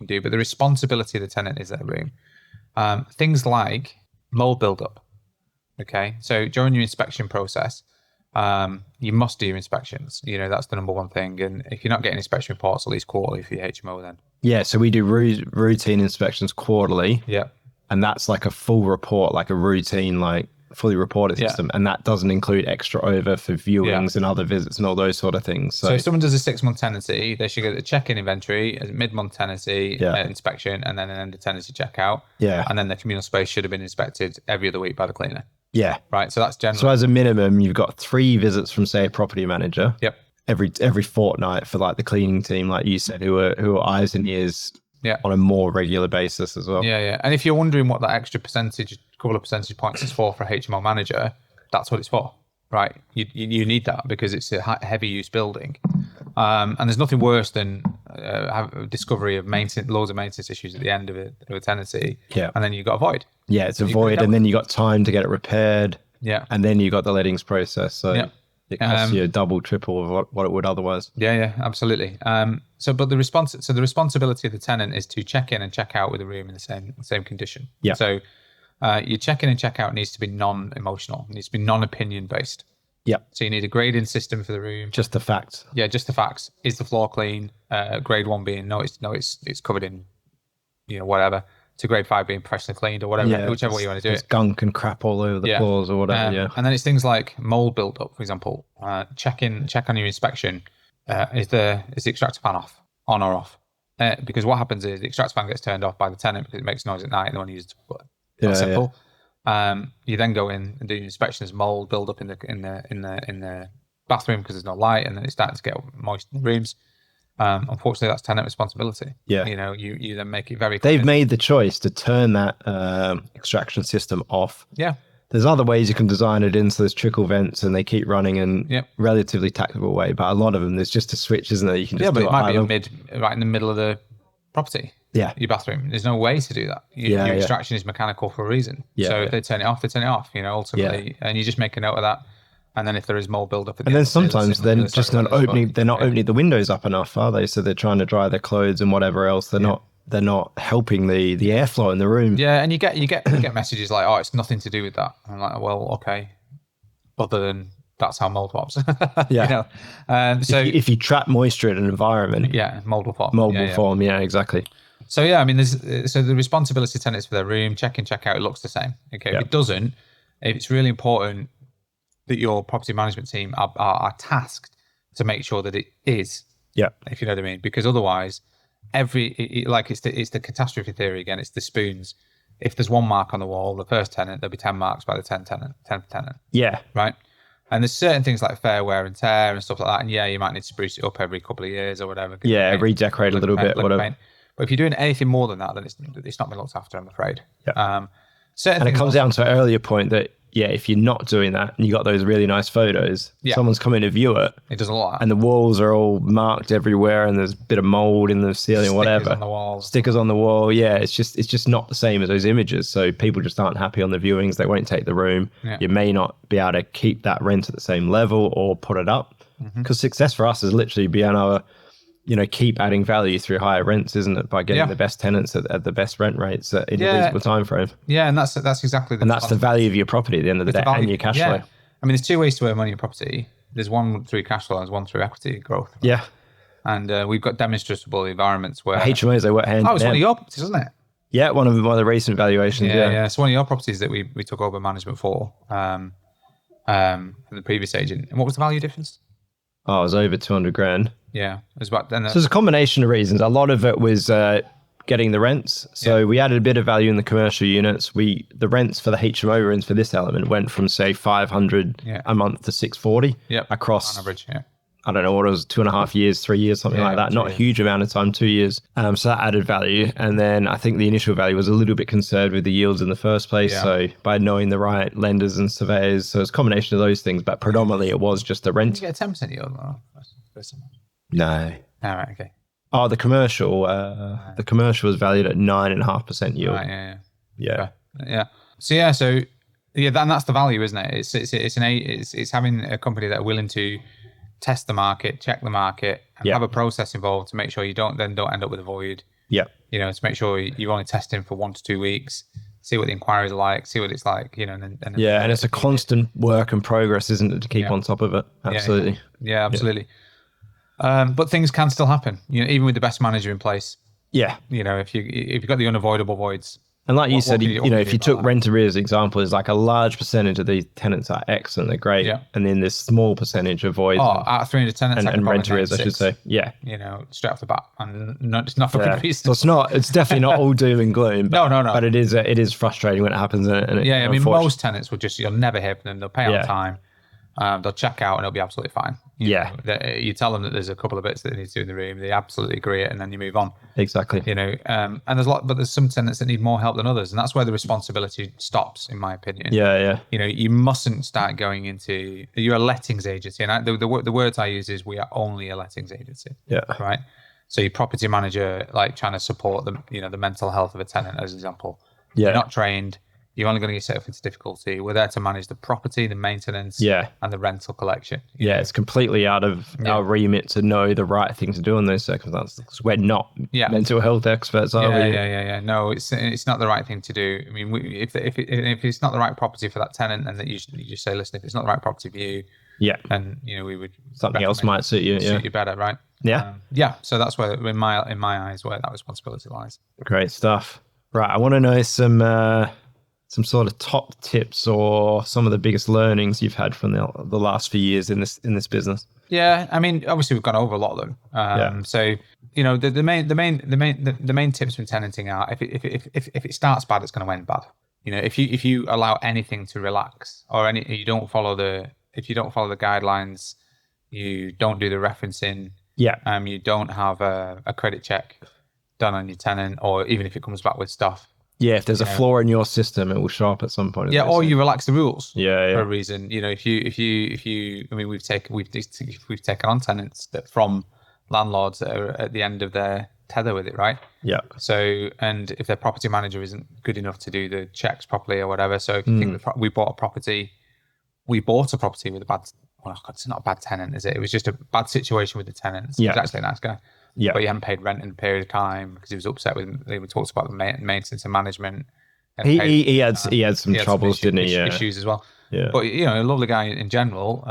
do, but the responsibility of the tenant is their room. Things like mold buildup. Okay, so during your inspection process, you must do your inspections. That's the #1 thing. And if you're not getting inspection reports, at least quarterly for your HMO then. Yeah, so we do routine inspections quarterly. Yeah. And that's like a full report, like a routine, like fully reported system. And that doesn't include extra over for viewings and other visits and all those sort of things. So if someone does a 6-month tenancy, they should get a check-in inventory, a mid-month tenancy inspection, and then an end of tenancy checkout. Yeah. And then the communal space should have been inspected every other week by the cleaner. Yeah. Right. So that's general. So as a minimum, you've got 3 visits from, say, a property manager. Yep. every fortnight for like the cleaning team, like you said, who are eyes and ears on a more regular basis as well. Yeah. And if you're wondering what that extra couple of percentage points is for a HMO manager, that's what it's for, right? You need that because it's a heavy use building. And there's nothing worse than discovery of loads of maintenance issues at the end of a tenancy. Yeah. And then you've got a void. Yeah, it's a void, and then you got time to get it repaired. Yeah. And then you got the lettings process. So it costs you a double, triple of what it would otherwise. Yeah, absolutely. But the responsibility of the tenant is to check in and check out with the room in the same condition. Yeah. So your check in and check out needs to be non-emotional. It needs to be non-opinion based. Yeah. So you need a grading system for the room. Just the facts. Yeah, just the facts. Is the floor clean? Grade 1 being it's covered in, whatever. To grade 5 being professionally cleaned or whatever, whichever way you want to do it. Gunk and crap all over the floors or whatever. And then it's things like mold build-up, for example. Check on your inspection. Is the extractor fan on or off? Because what happens is the extractor fan gets turned off by the tenant because it makes noise at night and they want to use it. That's simple. You then go in and do your inspection. There's mold build-up in the bathroom because there's no light, and then it's starting to get moist in the rooms. Unfortunately, that's tenant responsibility. Yeah. You then make it very clear. They've made the choice to turn that extraction system off. Yeah. There's other ways you can design it in, so there's trickle vents and they keep running in relatively tactical way, but a lot of them, there's just a switch, isn't there? You can just but it might be right in the middle of the property. Yeah. Your bathroom. There's no way to do that. Your extraction is mechanical for a reason. Yeah. So if they turn it off, they turn it off, ultimately. Yeah. And you just make a note of that. And then if there is mold buildup, and then sometimes they're just not opening. They're not opening the windows up enough, are they? So they're trying to dry their clothes and whatever else. They're not. They're not helping the airflow in the room. Yeah, and you get messages like, "Oh, it's nothing to do with that." I'm like, "Well, okay." Other than that's how mold pops. Yeah. So if you trap moisture in an environment, mold will form. Mold will form. Yeah, exactly. So I mean, the responsibility of tenants for their room, check in, check out, it looks the same. Okay, if it doesn't, it's really important that your property management team are tasked to make sure that it is. Yeah. If you know what I mean, because otherwise, it's the catastrophe theory again. It's the spoons. If there's one mark on the wall, the first tenant, there'll be 10 marks by the 10th tenant. Yeah. Right. And there's certain things like fair wear and tear and stuff like that. And you might need to spruce it up every couple of years or whatever. Yeah, redecorate a little bit, whatever. Paint. But if you're doing anything more than that, then it's not been looked after, I'm afraid. Yeah. And it comes down to an earlier point that, if you're not doing that and you got those really nice photos, someone's coming to view it. It doesn't look like that. And the walls are all marked everywhere and there's a bit of mold in the ceiling or whatever. Stickers on the wall. Yeah, it's just not the same as those images. So people just aren't happy on the viewings. They won't take the room. Yeah. You may not be able to keep that rent at the same level or put it up. Because success for us is literally being able to, keep adding value through higher rents, isn't it? By getting the best tenants at the best rent rates in a reasonable time frame. Yeah, and that's exactly that's the value of your property at the end of the day and your cash flow. I mean, there's two ways to earn money in property. There's one through cash flow and there's one through equity growth. Right? Yeah. And we've got demonstrable environments where HMOs, they work hand in hand. Oh, it's one of your properties, isn't it? Yeah, one of the recent valuations. Yeah. It's one of your properties that we took over management for from the previous agent. And what was the value difference? Oh, it was over 200 grand. Yeah, it was about then. So there's a combination of reasons. A lot of it was getting the rents. So we added a bit of value in the commercial units. The rents for the HMO rents for this element went from say 500 a month to 640 across on average. Yeah. I don't know what it was, 2.5 years, 3 years, something like that. Not a huge amount of time, 2 years. So that added value. And then I think the initial value was a little bit concerned with the yields in the first place. Yeah. So by knowing the right lenders and surveyors, so it's a combination of those things, but predominantly it was just the rent. Did you get a 10% yield? No. All right, okay. Oh, the commercial was valued at 9.5% yield. Right, yeah. So that's the value, isn't it? It's having a company that are willing to test the market, check the market, and have a process involved to make sure you don't end up with a void. Yeah. To make sure you're only testing for 1 to 2 weeks, see what the inquiries are like, see what it's like, and it's a constant work and progress, isn't it, to keep on top of it? Absolutely. Yeah, absolutely. But things can still happen, even with the best manager in place. Yeah. If you've got the unavoidable voids. And like you said, if you took rent arrears as example, it's like a large percentage of these tenants are excellent, they're great. Yeah. And then this small percentage of voids. Out of 300 tenants, and rent arrears, I should say. Yeah. Straight off the bat. And it's not for good reason. So it's definitely not all doom and gloom. But, no. But it is frustrating when it happens. I mean, most tenants will you'll never hear from them. They'll pay on time. They'll check out and it'll be absolutely fine. You tell them that there's a couple of bits that they need to do in the room. They absolutely agree it, and then you move on. Exactly. And there's some tenants that need more help than others, and that's where the responsibility stops, in my opinion. You mustn't start going into, you're a lettings agency, and the words I use is we are only a lettings agency. Right. So your property manager, like trying to support the mental health of a tenant, as an example. You're not trained. You're only going to get yourself into difficulty. We're there to manage the property, the maintenance, and the rental collection. It's completely out of our remit to know the right thing to do in those circumstances, because we're not mental health experts, are we? No, it's not the right thing to do. I mean, if it's not the right property for that tenant, and that you just say, listen, if it's not the right property for you, then we would something else might suit you better, right? So that's where, in my eyes, where that responsibility lies. Great stuff. Right, I want to know some sort of top tips or some of the biggest learnings you've had from the last few years in this business. Yeah, I mean, obviously we've gone over a lot of them. So the main tips from tenanting are, if it starts bad, it's going to end bad. If you allow anything to relax, or if you don't follow the guidelines, you don't do the referencing. You don't have a credit check done on your tenant, or even if it comes back with stuff. If there's a flaw in your system, it will show up at some point. Or you relax the rules. For a reason. If you, I mean, we've taken on tenants that from landlords that are at the end of their tether with it, right? So, and if their property manager isn't good enough to do the checks properly or whatever, so if you think that we bought a property with a bad. Well, it's not a bad tenant, is it? It was just a bad situation with the tenants. He was actually a nice guy. But he hadn't paid rent in a period of time because he was upset with. We talked about the maintenance and management. He had some troubles, didn't he? Issues as well. But a lovely guy in general.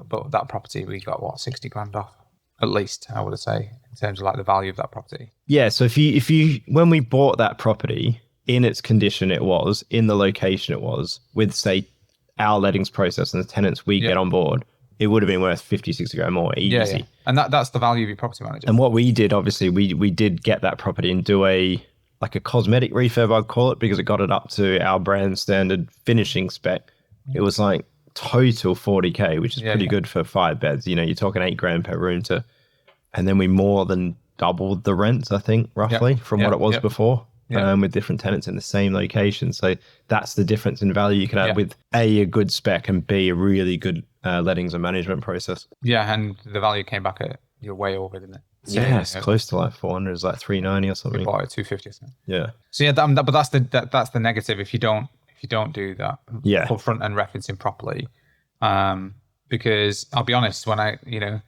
But that property we got 60 grand off, at least, I would say, in terms of like the value of that property. So if you when we bought that property in its condition, it was in the location, it was with, say, our lettings process and the tenants we get on board, it would have been worth 50, 60 grand more easy. And that's the value of your property manager. And what we did, obviously, we did get that property and do a cosmetic refurb, I'd call it, because it got it up to our brand standard finishing spec. It was like total 40K, which is pretty good for 5 beds. You're talking 8 grand per room and then we more than doubled the rents, I think, roughly from what it was before. With different tenants in the same location. So that's the difference in value you can have with a good spec and B, a really good lettings and management process. And the value came back at, you're way over, didn't it? So, it's close to like 400, it's like 390 or something. We bought it 250 or something. So but that's the negative if you don't do that full front end referencing properly. Because I'll be honest, when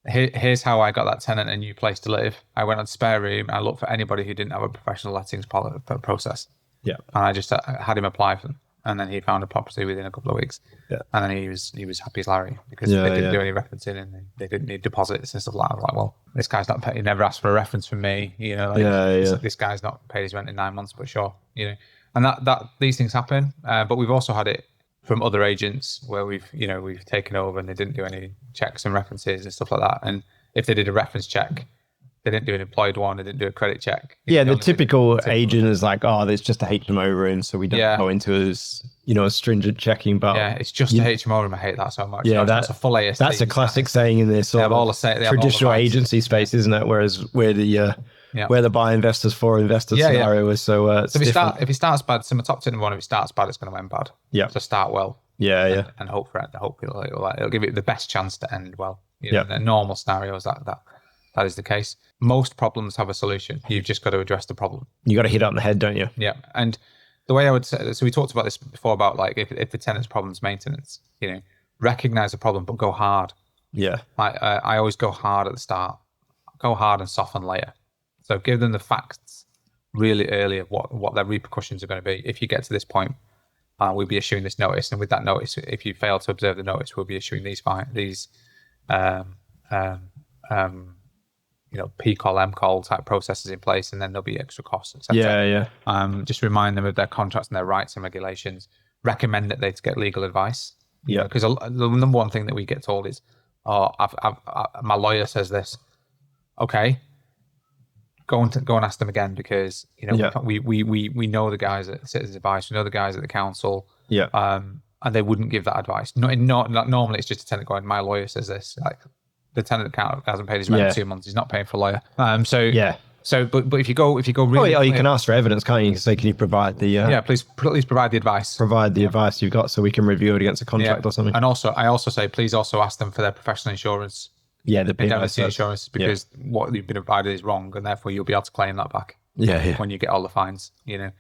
here's how I got that tenant a new place to live. I went on Spare Room. I looked for anybody who didn't have a professional lettings process. And I just had him apply for them. And then he found a property within a couple of weeks. And then he was happy as Larry because they didn't do any referencing and they didn't need deposits and stuff like that. I was like, well, this guy's not paid. He never asked for a reference from me. This guy's not paid his rent in 9 months, but sure. And that these things happen. But we've also had it from other agents where we've taken over and they didn't do any checks and references and stuff like that. And if they did a reference check, they didn't do an employed one, they didn't do a credit check. The typical agent is like, there's just a HMO room, so we don't go into as stringent checking. But it's just a HMO room. I hate that so much. That's a full AST. That's a classic saying in this sort of traditional agency space, isn't it? Whereas where the buy investors for investors scenario is so if it starts bad, so my top tip number one, if it starts bad, it's going to end bad. So start well. And hope for it. Hope it'll give it the best chance to end well. In the normal scenarios, that is the case. Most problems have a solution. You've just got to address the problem. You got to hit it on the head, don't you? And the way I would say, so we talked about this before about like if the tenant's problem's maintenance, recognize the problem but go hard. I always go hard at the start. Go hard and soften later. So give them the facts really early of what their repercussions are going to be. If you get to this point, we'll be issuing this notice, and with that notice, if you fail to observe the notice, we'll be issuing these P-call, M-call type processes in place, and then there'll be extra costs, etc. Just remind them of their contracts and their rights and regulations. Recommend that they get legal advice. Because the number one thing that we get told is, my lawyer says this. Okay. Go and ask them again because we know the guys at Citizens Advice, we know the guys at the council. and they wouldn't give that advice. Not normally it's just a tenant going, my lawyer says this. Like the tenant hasn't paid his rent in 2 months. He's not paying for a lawyer. So, but if you go really, you can ask for evidence, can't you? Say, can you provide the please provide the advice. Provide the advice you've got, so we can review it against a contract or something. And I also say, please also ask them for their professional insurance. Yeah, the indemnity insurance, because what you've been provided is wrong, and therefore you'll be able to claim that back. When you get all the fines,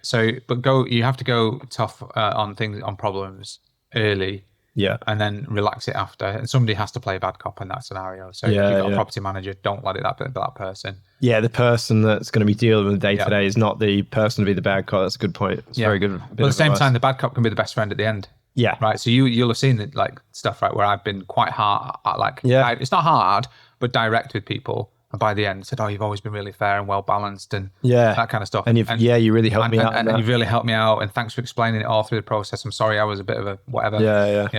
So, but you have to go tough on problems early. Yeah. And then relax it after. And somebody has to play bad cop in that scenario. So if you've got a property manager, don't let it that person. Yeah, the person that's going to be dealing with the day-to-day is not the person to be the bad cop. That's a good point. It's very good. But at the same time, the bad cop can be the best friend at the end. Yeah. Right. So you'll have seen that, like, stuff, right, where I've been quite hard, it's not hard, but direct with people. And by the end, said, "Oh, you've always been really fair and well balanced," and that kind of stuff. And you really helped me out. And you've really helped me out. And thanks for explaining it all through the process. I'm sorry, I was a bit of a whatever.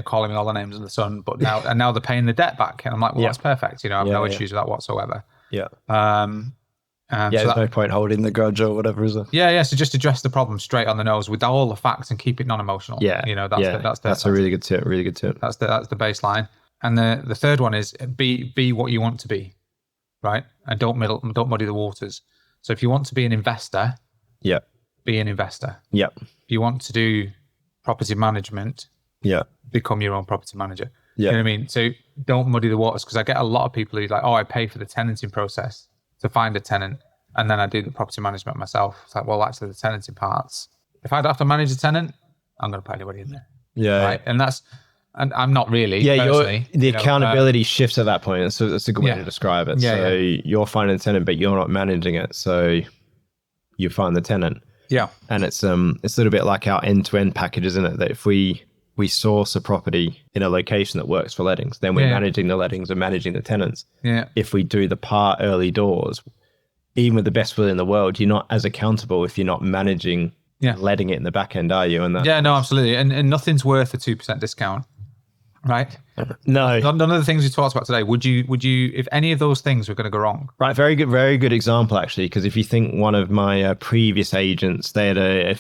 Calling me all the names of the sun. But now they're paying the debt back, and I'm like, well, that's perfect. I have no issues with that whatsoever. Yeah. There's no point holding the grudge or whatever, is there? So just address the problem straight on the nose with all the facts and keep it non-emotional. That's a really good tip. Really good tip. That's the baseline. And the third one is be what you want to be. Right, and don't muddy the waters. So if you want to be an investor, be an investor. If you want to do property management, become your own property manager. You know what I mean? So don't muddy the waters, because I get a lot of people who like, I pay for the tenanting process to find a tenant, and then I do the property management myself. It's like, well, actually the tenanting parts, if I'd have to manage a tenant, I'm going to put anybody in there. Right, and I'm not really. The accountability shifts at that point. So that's a good way to describe it. You're finding a tenant, but you're not managing it. So you find the tenant. Yeah. And it's a little bit like our end-to-end package, isn't it? That if we source a property in a location that works for lettings, then we're managing the lettings and managing the tenants. Yeah. If we do the part early doors, even with the best will in the world, you're not as accountable if you're not managing letting it in the back end, are you? And no, absolutely. And nothing's worth a 2% discount. Right? No. None of the things we talked about today, would you, if any of those things were going to go wrong? Right. Very good example, actually, because if you think one of my previous agents, they had a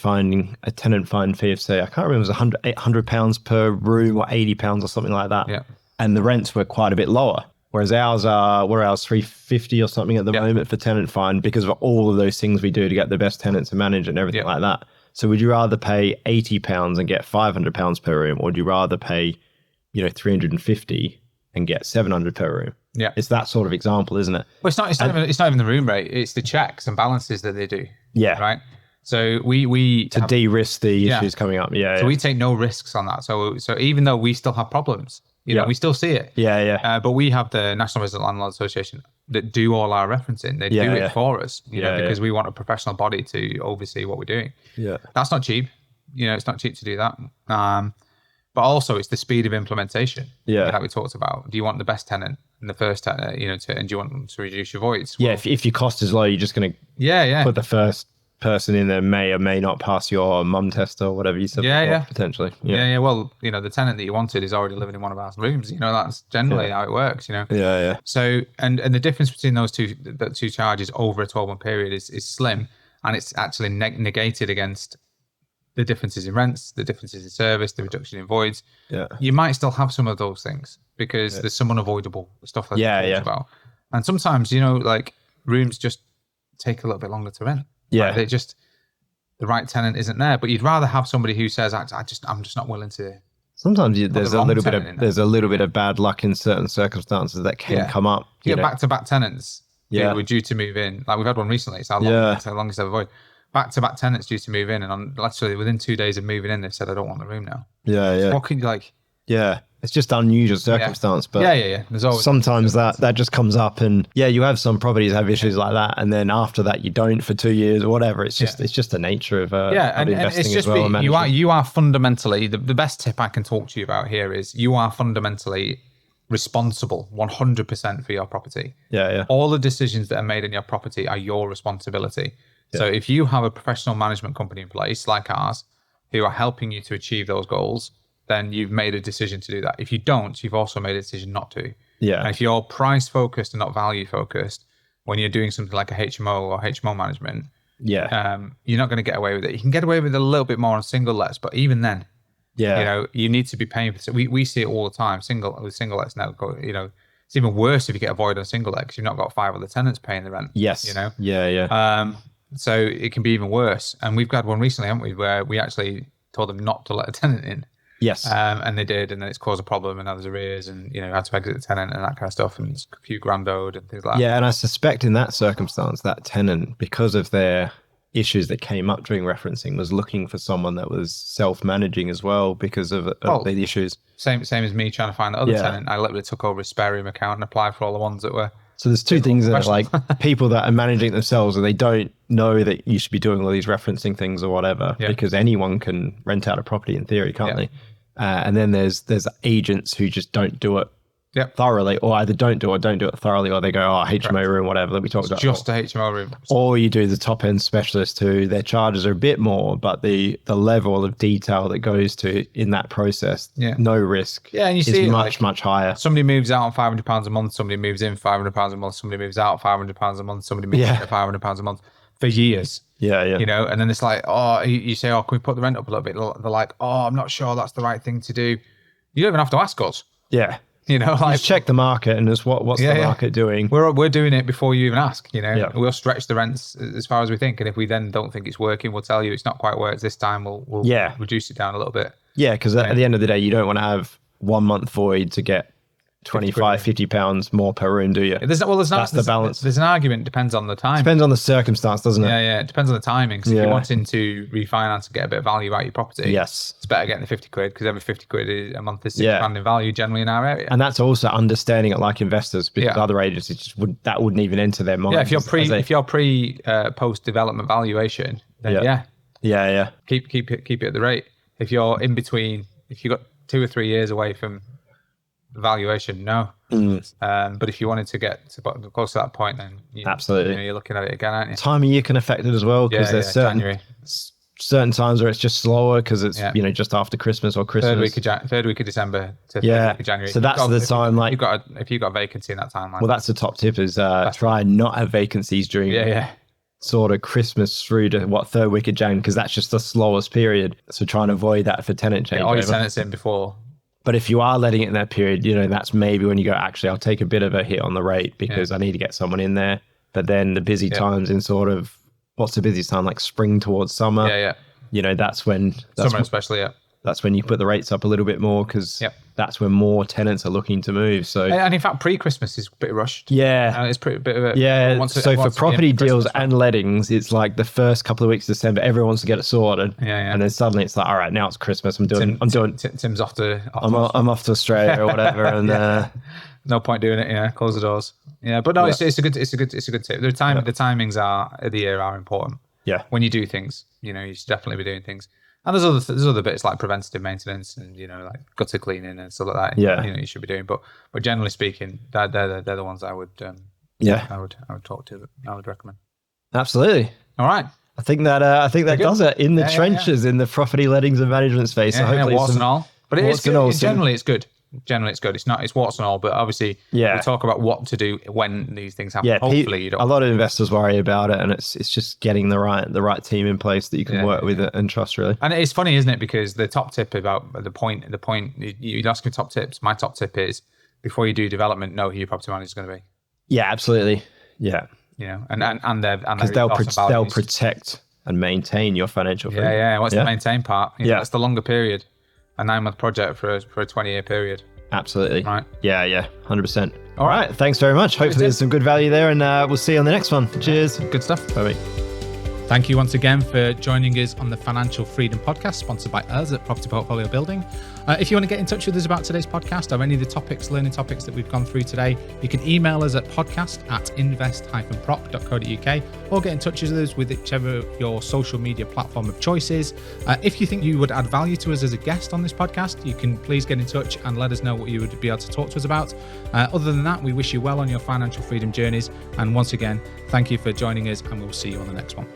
tenant fine fee of, say, I can't remember, it was £800 per room or £80 or something like that. Yeah. And the rents were quite a bit lower. Whereas ours we're $350 or something at the moment for tenant fine, because of all of those things we do to get the best tenants to manage and everything like that. So would you rather pay £80 and get £500 per room, or would you rather pay $350 and get $700 per room? Yeah, it's that sort of example, isn't it? Well, it's not even the room rate; it's the checks and balances that they do. Yeah, right. So we de-risk the issues coming up. So we take no risks on that. So even though we still have problems, we still see it. But we have the National Resident Landlord Association that do all our referencing. They do it for us, because we want a professional body to oversee what we're doing. Yeah, that's not cheap. It's not cheap to do that. But also it's the speed of implementation that we talked about. Do you want the best tenant and the first tenant, and do you want them to reduce your voids? Well, if your cost is low, you're just going to put the first person in there may or may not pass your mum test or whatever you said before, potentially. Well, the tenant that you wanted is already living in one of our rooms. That's generally how it works, So, and the difference between those two charges over a 12-month period is slim, and it's actually negated against the differences in rents, the differences in service, the reduction in voids. Yeah. You might still have some of those things because there's some unavoidable stuff that we talked about. And sometimes, like rooms just take a little bit longer to rent. Yeah. Like the right tenant isn't there, but you'd rather have somebody who says, I'm just not willing to. Sometimes there's a little bit of bad luck in certain circumstances that can come up. You get back-to-back tenants who were due to move in. Like we've had one recently. It's our longest ever void. Back-to-back tenants due to move in, and literally within 2 days of moving in, they've said, I don't want the room now. What can you it's just unusual circumstance, but there's always sometimes that just comes up, and you have some properties have issues like that, and then after that you don't for 2 years or whatever. It's just the nature of and investing it's just as well. You are fundamentally the best tip I can talk to you about here is you are fundamentally responsible 100% for your property. All the decisions that are made in your property are your responsibility. So if you have a professional management company in place like ours who are helping you to achieve those goals, then you've made a decision to do that. If you don't, you've also made a decision not to. And if you're price focused and not value focused, when you're doing something like a HMO or HMO management, you're not going to get away with it. You can get away with it a little bit more on single lets, but even then, Yeah. You need to be paying for. We see it all the time. Single lets now. It's even worse if you get a void on single let because you've not got 5 other tenants paying the rent. Yes. Yeah. So it can be even worse. And we've got one recently, haven't we, where we actually told them not to let a tenant in. Yes. And they did, and then it's caused a problem, and now there's arrears, and had to exit the tenant and that kind of stuff, and it's a few grand owed and things like that. Yeah, and I suspect in that circumstance, that tenant, because of their issues that came up during referencing, was looking for someone that was self-managing as well because of the issues. Same as me trying to find the other tenant. I literally took over his spare room account and applied for all the ones that were. So there's two things that are like people that are managing it themselves and they don't know that you should be doing all these referencing things or whatever, because anyone can rent out a property in theory, can't they? And then there's agents who just don't do it thoroughly, or either don't do it thoroughly, or they go, HMO room, whatever that we talked about. Just a HMO room. Or you do the top end specialist who their charges are a bit more, but the level of detail that goes to in that process, no risk, and you see much higher. Somebody moves out on £500 a month, somebody moves in £500 a month, somebody moves out £500 a month, somebody moves in £500 a month for years. Yeah. And then it's like, you say, can we put the rent up a little bit? They're like, I'm not sure that's the right thing to do. You don't even have to ask us. Yeah. Just check the market and just what's the market doing. We're doing it before you even ask. We'll stretch the rents as far as we think, and if we then don't think it's working, we'll tell you it's not quite where it's this time. We'll reduce it down a little bit. Yeah, because at the end of the day, you don't want to have 1 month void to get £50 more per room, do you? That's the balance. There's an argument. Depends on the time. Depends on the circumstance, doesn't it? Yeah. It depends on the timing. So if you're wanting to refinance and get a bit of value out of your property, it's better getting the 50 quid because every 50 quid a month is £6 in value generally in our area. And that's also understanding it like investors, because other agencies just wouldn't even enter their mind. Yeah, if you're pre post development valuation, then keep it at the rate. If you're in between, if you've got 2 or 3 years away from valuation, no. But if you wanted to get close to that point, then absolutely, you're looking at it again, aren't you? Time of year can affect it as well, because there's certain times where it's just slower because it's just after Christmas or Christmas. Third week of December to third week of January. So that's the time. If you've got a vacancy in that timeline. Well, that's the top tip: is try and not have vacancies during sort of Christmas through to third week of January, because that's just the slowest period. So try and avoid that for tenant change. All your tenants in before. But if you are letting it in that period, that's maybe when you go, actually, I'll take a bit of a hit on the rate because I need to get someone in there. But then the busy times in sort of, what's the busiest time? Like spring towards summer. Yeah. That's when... Summer especially, That's when you put the rates up a little bit more, because that's when more tenants are looking to move. So, and in fact, pre-Christmas is a bit rushed. Yeah. It's pretty bit of a... Yeah. So for property deals and lettings, it's like the first couple of weeks of December, everyone wants to get it sorted. And then suddenly it's like, all right, now it's Christmas. Tim's off to... I'm off to Australia or whatever. And no point doing it. Close the doors. Yeah. But no, it's a good tip. The timings of the year are important. Yeah. When you do things, you should definitely be doing things. And there's other bits like preventative maintenance and like gutter cleaning and stuff like that. You should be doing. But generally speaking, they're the ones I would I would talk to. I would recommend. Absolutely. All right. I think that does it in the trenches in the property lettings and management space. So hopefully warts and all. But it is good. Generally, it's good. It's good. It's warts and all, but obviously we talk about what to do when these things happen. Hopefully you don't. A lot of investors worry about it, and it's just getting the right team in place that you can work with and trust, really. And it's funny, isn't it? Because the top tip about the point you'd ask me top tips. My top tip is, before you do development, know who your property manager is going to be. Yeah, absolutely. Yeah. And because they'll protect and maintain your financial freedom. Yeah. What's the maintain part? That's the longer period. A 9-month project for a 20-year period. Absolutely. Right. Yeah. 100%. All right. Thanks very much. Hopefully there's some good value there, and we'll see you on the next one. Cheers. Good stuff. Bye. Thank you once again for joining us on the Financial Freedom Podcast, sponsored by us at Property Portfolio Building. If you want to get in touch with us about today's podcast or any of the learning topics that we've gone through today, you can email us at podcast@invest-prop.co.uk or get in touch with us with whichever your social media platform of choice is. If you think you would add value to us as a guest on this podcast, you can please get in touch and let us know what you would be able to talk to us about. Other than that, we wish you well on your financial freedom journeys. And once again, thank you for joining us, and we'll see you on the next one.